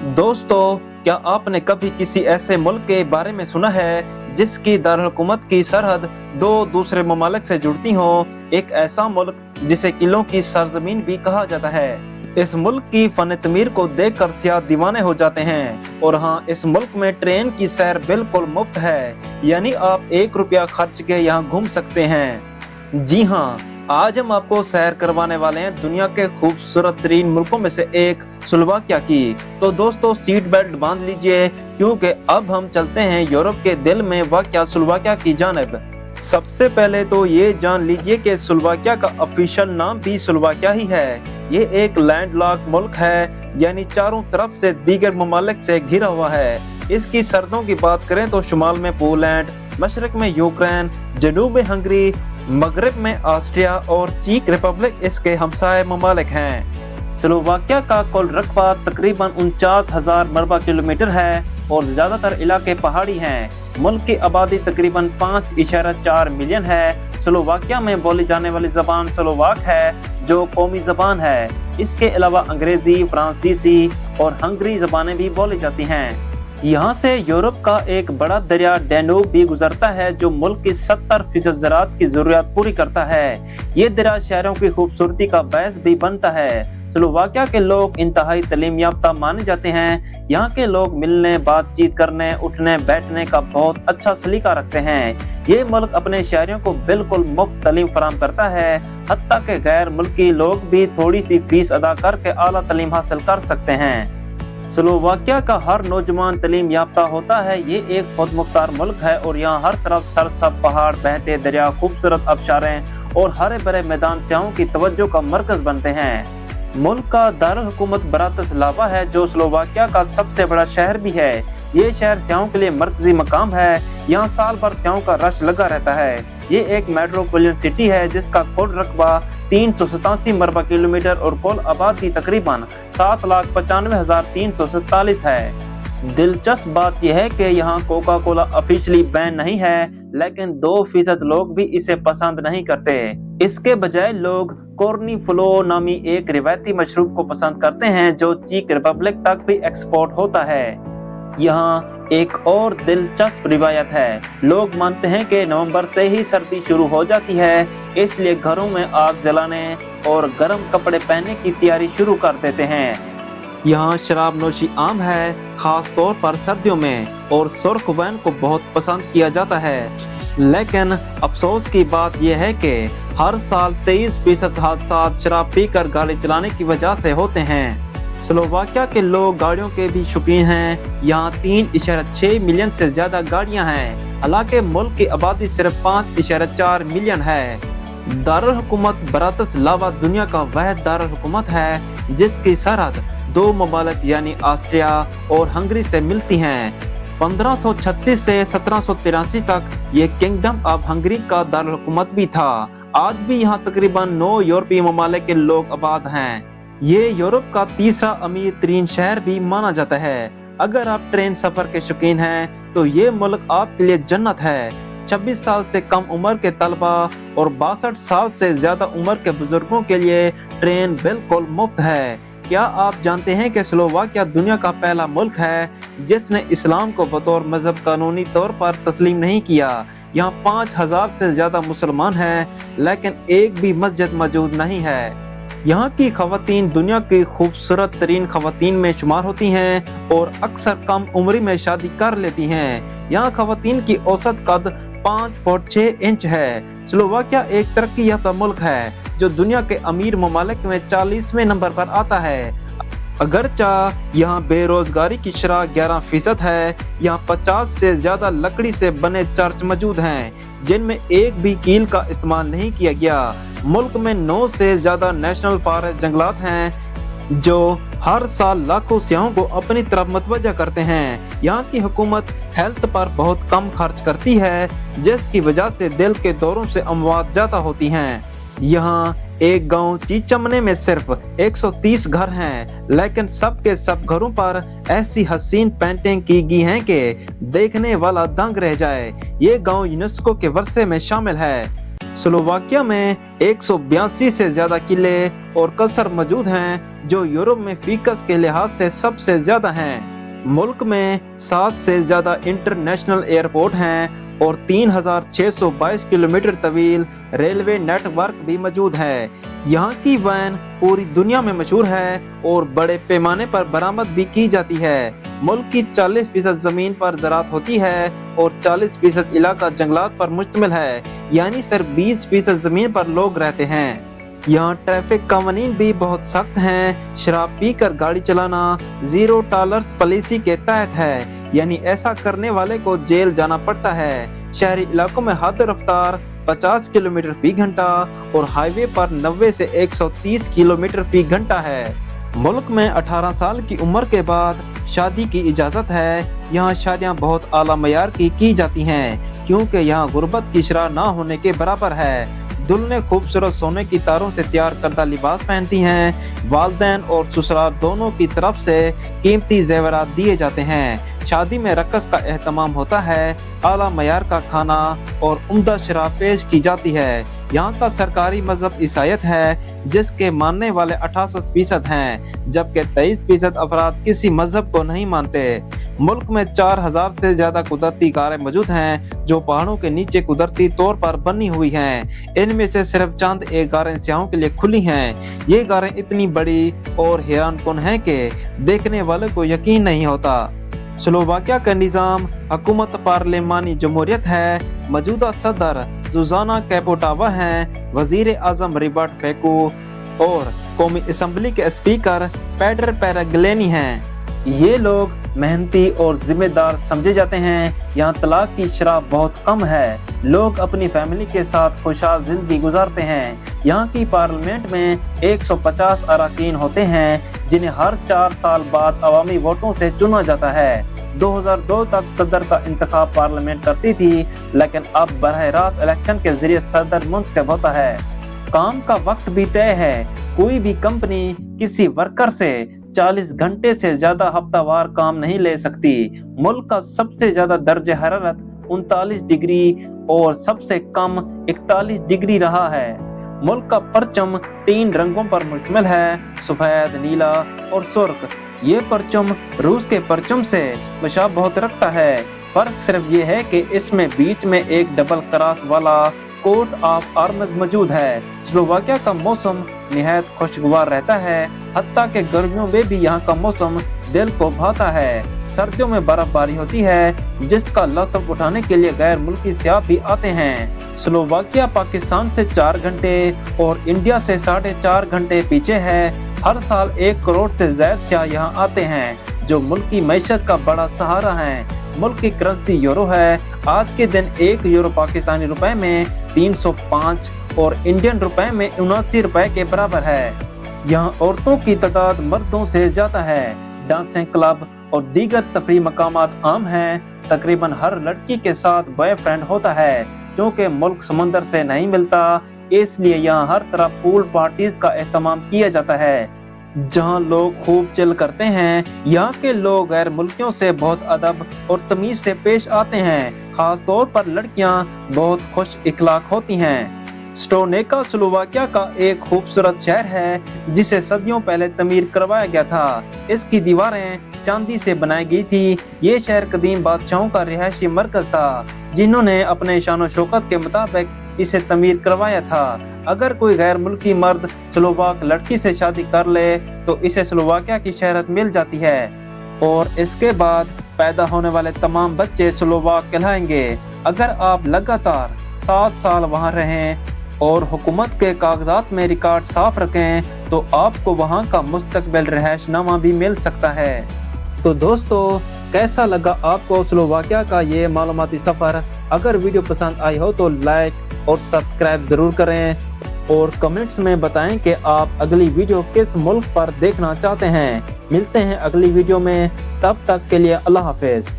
दोस्तों, क्या आपने कभी किसी ऐसे मुल्क के बारे में सुना है जिसकी दारकूमत की सरहद दो दूसरे ममालिक से जुड़ती हो? एक ऐसा मुल्क जिसे किलों की सरजमीन भी कहा जाता है। इस मुल्क की फन तमीर को देखकर सियाह दीवाने हो जाते हैं। और हाँ, इस मुल्क में ट्रेन की सैर बिल्कुल मुफ्त है, यानी आप 1 रुपया खर्च के यहाँ घूम सकते हैं। जी हाँ, आज हम आपको सैर करवाने वाले हैं दुनिया के खूबसूरत तरीन मुल्कों में से एक स्लोवाकिया की। तो दोस्तों, सीट बेल्ट बांध लीजिए, क्योंकि अब हम चलते हैं यूरोप के दिल में वाक़या स्लोवाकिया की जानिब। सबसे पहले तो ये जान लीजिए कि स्लोवाकिया का ऑफिशियल नाम भी स्लोवाकिया ही है। ये एक लैंडलॉक मुल्क है, यानी चारों तरफ से दीगर ममालिक से घिरा हुआ है। इसकी सरहदों की बात करें तो शुमाल में पोलैंड, मशरक में यूक्रेन, जनूब में हंगरी, मगरब में ऑस्ट्रिया और चेक रिपब्लिक इसके हमसाए ममालिक हैं। स्लोवाकिया का कुल रकबा तकरीबन 49,000 मरबा किलोमीटर है और ज्यादातर इलाके पहाड़ी हैं। मुल्क की आबादी तकरीबन 5.4 मिलियन है। स्लोवाकिया में बोली जाने वाली जबान स्लोवाक है, जो कौमी जबान है। इसके अलावा अंग्रेजी, फ्रांसीसी और हंगरी जबानें भी बोली जाती हैं। यहाँ से यूरोप का एक बड़ा दरिया डैन्यूब भी गुजरता है, जो मुल्क की 70% ज़राअत की जरूरत पूरी करता है। ये दरिया शहरों की खूबसूरती का बायस भी बनता है। स्लोवाकिया के लोग इंतहाई तालीम याफ्ता माने जाते हैं। यहाँ के लोग मिलने, बातचीत करने, उठने बैठने का बहुत अच्छा सलीका रखते हैं। ये मुल्क अपने शहरियों को बिल्कुल मुफ्त तालीम फराहम करता है। हत्ता के गैर मुल्की लोग भी थोड़ी सी फीस अदा करके आला तालीम हासिल कर सकते हैं। स्लोवाकिया का हर नौजवान तालीम याफ्ता होता है। ये एक खुद मुख्तार मुल्क है और यहाँ हर तरफ सरसब्ज़ पहाड़, बहते दरिया, खूबसूरत आबशारें और हरे भरे मैदान सियाहों की तवज्जो का मरकज बनते हैं। मुल्क का दारुल हुकूमत ब्रातिस्लावा है, जो स्लोवाकिया का सबसे बड़ा शहर भी है। ये शहर सियाहों के लिए मरकजी मकाम है। यहाँ साल भर सियाहों का रश लगा रहता है। ये एक मेट्रोपॉलिटन सिटी है जिसका कुल रकबा 387 मरबा किलोमीटर और कुल आबादी तकरीबन 7,95,347 है। दिलचस्प बात यह है कि यहाँ कोका कोला ऑफिशियली बैन नहीं है, लेकिन 2% लोग भी इसे पसंद नहीं करते। इसके बजाय लोग कॉर्नी फ्लो नामी एक रिवायती मशरूब को पसंद करते हैं, जो चेक रिपब्लिक तक भी एक्सपोर्ट होता है। यहाँ एक और दिलचस्प रिवायत है। लोग मानते हैं कि नवंबर से ही सर्दी शुरू हो जाती है, इसलिए घरों में आग जलाने और गर्म कपड़े पहनने की तैयारी शुरू कर देते हैं। यहाँ शराब नोशी आम है, खास तौर पर सर्दियों में, और सुर्ख वाइन को बहुत पसंद किया जाता है। लेकिन अफसोस की बात यह है कि हर साल 23% हादसा शराब पीकर गाड़ी चलाने की वजह से होते हैं। स्लोवाकिया के लोग गाड़ियों के भी शौकीन हैं। यहाँ 3.6 मिलियन से ज्यादा गाड़ियाँ हैं, हालांकि मुल्क की आबादी सिर्फ 5.4 मिलियन है। दारुल हुकूमत ब्रातिस्लावा दुनिया का वाहिद दारुल हुकूमत है जिसकी सरहद दो ममालिक यानी ऑस्ट्रिया और हंगरी से मिलती हैं। 1536 से 1783 तक ये किंगडम ऑफ हंगरी का दारुल हुकूमत भी था। आज भी यहाँ तकरीबन 9 यूरोपीय ममालिक के लोग आबाद हैं। ये यूरोप का तीसरा अमीर तरीन शहर भी माना जाता है। अगर आप ट्रेन सफर के शौकीन हैं तो ये मुल्क आपके लिए जन्नत है। 26 साल से कम उम्र के तलबा और 62 साल से ज्यादा उम्र के बुजुर्गों के लिए ट्रेन बिल्कुल मुफ्त है। क्या आप जानते हैं कि स्लोवाकिया दुनिया का पहला मुल्क है जिसने इस्लाम को बतौर मजहब कानूनी तौर पर तस्लीम नहीं किया? यहाँ 5,000 से ज्यादा मुसलमान हैं, लेकिन एक भी मस्जिद मौजूद नहीं है। यहाँ की खवातीन दुनिया की खूबसूरत तरीन खवातीन में शुमार होती हैं और अक्सर कम उम्री में शादी कर लेती हैं। यहाँ खवातीन की औसत कद 5 फुट 6 इंच है। स्लोवाकिया एक तरक्की याफ्ता मुल्क है जो दुनिया के अमीर ममालिक में 40वें नंबर पर आता है। अगरचे यहाँ बेरोजगारी की शरह 11% है। यहाँ 50 से ज्यादा लकड़ी से बने चर्च मौजूद हैं, जिनमें एक भी कील का इस्तेमाल नहीं किया गया। मुल्क में 9 से ज्यादा नेशनल फॉरेस्ट जंगलात हैं, जो हर साल लाखों सियाहों को अपनी तरफ मुतवज्जा करते हैं। यहाँ की हुकूमत हेल्थ पर बहुत कम खर्च करती है, जिसकी वजह से दिल के दौरों से अमवात ज्यादा होती हैं। यहाँ एक गांव चीचमने में सिर्फ 130 घर हैं, लेकिन सब के सब घरों पर ऐसी हसीन पेंटिंग की गई हैं कि देखने वाला दंग रह जाए। ये गांव यूनेस्को के वर्षे में शामिल है। स्लोवाकिया में 182 से ज्यादा किले और कसर मौजूद हैं। जो यूरोप में फीकस के लिहाज से सबसे ज्यादा हैं। मुल्क में 7 से ज्यादा इंटरनेशनल एयरपोर्ट हैं और 3622 किलोमीटर तवील रेलवे नेटवर्क भी मौजूद है। यहाँ की वैन पूरी दुनिया में मशहूर है और बड़े पैमाने पर बरामद भी की जाती है। मुल्क की 40% जमीन पर ज़राअत होती है और 40% इलाका जंगलात पर मुश्तमिल है, यानी सिर्फ 20% जमीन पर लोग रहते हैं। यहाँ ट्रैफिक कानून भी बहुत सख्त हैं। शराब पीकर गाड़ी चलाना 0 टॉलरेंस पॉलिसी के तहत है, यानी ऐसा करने वाले को जेल जाना पड़ता है। शहरी इलाकों में हद रफ्तार 50 किलोमीटर फी घंटा और हाईवे पर 90 से 130 किलोमीटर फी घंटा है। मुल्क में 18 साल की उम्र के बाद शादी की इजाज़त है। यहाँ शादियाँ बहुत आला मयार की जाती हैं, क्योंकि यहाँ गुर्बत की शरह ना होने के बराबर है। दुल्हनें खूबसूरत सोने की तारों से तैयार करदा लिबास पहनती हैं। वालिदैन और ससुराल दोनों की तरफ से कीमती जेवरात दिए जाते हैं। शादी में रक़्स का एहतमाम होता है। आला मयार का खाना और उम्दा शराब पेश की जाती है। यहाँ का सरकारी मजहब ईसाईयत है, जिसके मानने वाले 68% हैं, जबकि 23% अफराद किसी मजहब को नहीं मानते। मुल्क में 4000 से ज्यादा कुदरती गारें मौजूद हैं, जो पहाड़ों के नीचे कुदरती तौर पर बनी हुई हैं। इनमें से सिर्फ चंद एक गारें सियाहों के लिए खुली हैं। ये गारें इतनी बड़ी और हैरान कुन हैं कि देखने वाले को यकीन नहीं होता। स्लोवाकिया का निज़ाम हुकूमत पार्लिमानी जमहूरियत है। मौजूदा सदर जुज़ाना कैपोटावा हैं। वजीर आज़म रिबर्ट फेको और कौमी असम्बली के स्पीकर पेडर पेराग्लेनी हैं। ये लोग मेहनती और जिम्मेदार समझे जाते हैं। यहाँ तलाक की शरह बहुत कम है। लोग अपनी फैमिली के साथ खुशहाल जिंदगी गुजारते हैं। यहाँ की पार्लियामेंट में 150 अरकान होते हैं, जिन्हें हर 4 साल बाद अवामी वोटों से चुना जाता है। 2002 तक सदर का इंतखाब पार्लियामेंट करती थी, लेकिन अब बरह रास्त इलेक्शन के जरिए सदर मुंतखब होता है। काम का वक्त भी तय है। कोई भी कंपनी किसी वर्कर से 40 घंटे से ज्यादा हफ्तावार काम नहीं ले सकती। मुल्क का सबसे ज्यादा दर्जे हरारत 39 डिग्री और सबसे कम 41 डिग्री रहा है। मुल्क का परचम 3 रंगों पर मुश्तमिल है, सफेद, नीला और सुर्ख। ये परचम रूस के परचम से मुशाब बहुत रखता है। फर्क सिर्फ ये है कि इसमें बीच में एक डबल क्रॉस वाला कोट ऑफ आर्म्स मौजूद है। स्लोवाकिया का मौसम निहायत खुशगवार रहता है, हत्ता कि गर्मियों में भी यहाँ का मौसम दिल को भाता है। सर्दियों में बर्फबारी होती है, जिसका लुत्फ उठाने के लिए गैर मुल्की सयाह भी आते हैं। स्लोवाकिया पाकिस्तान से 4 घंटे और इंडिया से 4.5 घंटे पीछे है। हर साल 1 करोड़ से ज्यादा सयाह यहाँ आते हैं, जो मुल्क की मईशत का बड़ा सहारा है। मुल्क की करेंसी यूरो है। आज के दिन 1 यूरो पाकिस्तानी रुपए में 305 और इंडियन रुपए में 79 रुपए के बराबर है। यहाँ औरतों की तादाद मर्दों से ज्यादा है। डांसिंग क्लब और दीगर तफरीह मकामात आम हैं। तकरीबन हर लड़की के साथ बॉयफ्रेंड होता है। क्योंकि मुल्क समंदर से नहीं मिलता, इसलिए यहाँ हर तरह पूल पार्टीज का एहतमाम किया जाता है, जहाँ लोग खूब चिल करते हैं। यहाँ के लोग गैर मुल्कियों से बहुत अदब और तमीज से पेश आते हैं। खास तौर पर लड़कियाँ बहुत खुश इखलाक होती हैं। स्टोनेका स्लोवाकिया का एक खूबसूरत शहर है, जिसे सदियों पहले तमीर करवाया गया था। इसकी दीवारें चांदी से बनाई गई थी। ये शहर कदीम बादशाहों का रिहायशी मरकज था, जिन्होंने अपने शान शौकत के मुताबिक इसे तमीर करवाया था। अगर कोई गैर मुल्की मर्द स्लोवाक लड़की से शादी कर ले तो इसे स्लोवाकिया की शहरत मिल जाती है और इसके बाद पैदा होने वाले तमाम बच्चे स्लोवाक कहलाएंगे। अगर आप लगातार 7 साल वहाँ रहें और हुकूमत के कागजात में रिकॉर्ड साफ रखें तो आपको वहाँ का मुस्तकबिल रिहायशनामा भी मिल सकता है। तो दोस्तों, कैसा लगा आपको स्लोवाकिया का ये मालूमाती सफ़र? अगर वीडियो पसंद आई हो तो लाइक और सब्सक्राइब ज़रूर करें और कमेंट्स में बताएं कि आप अगली वीडियो किस मुल्क पर देखना चाहते हैं। मिलते हैं अगली वीडियो में, तब तक के लिए अल्लाह हाफिज़।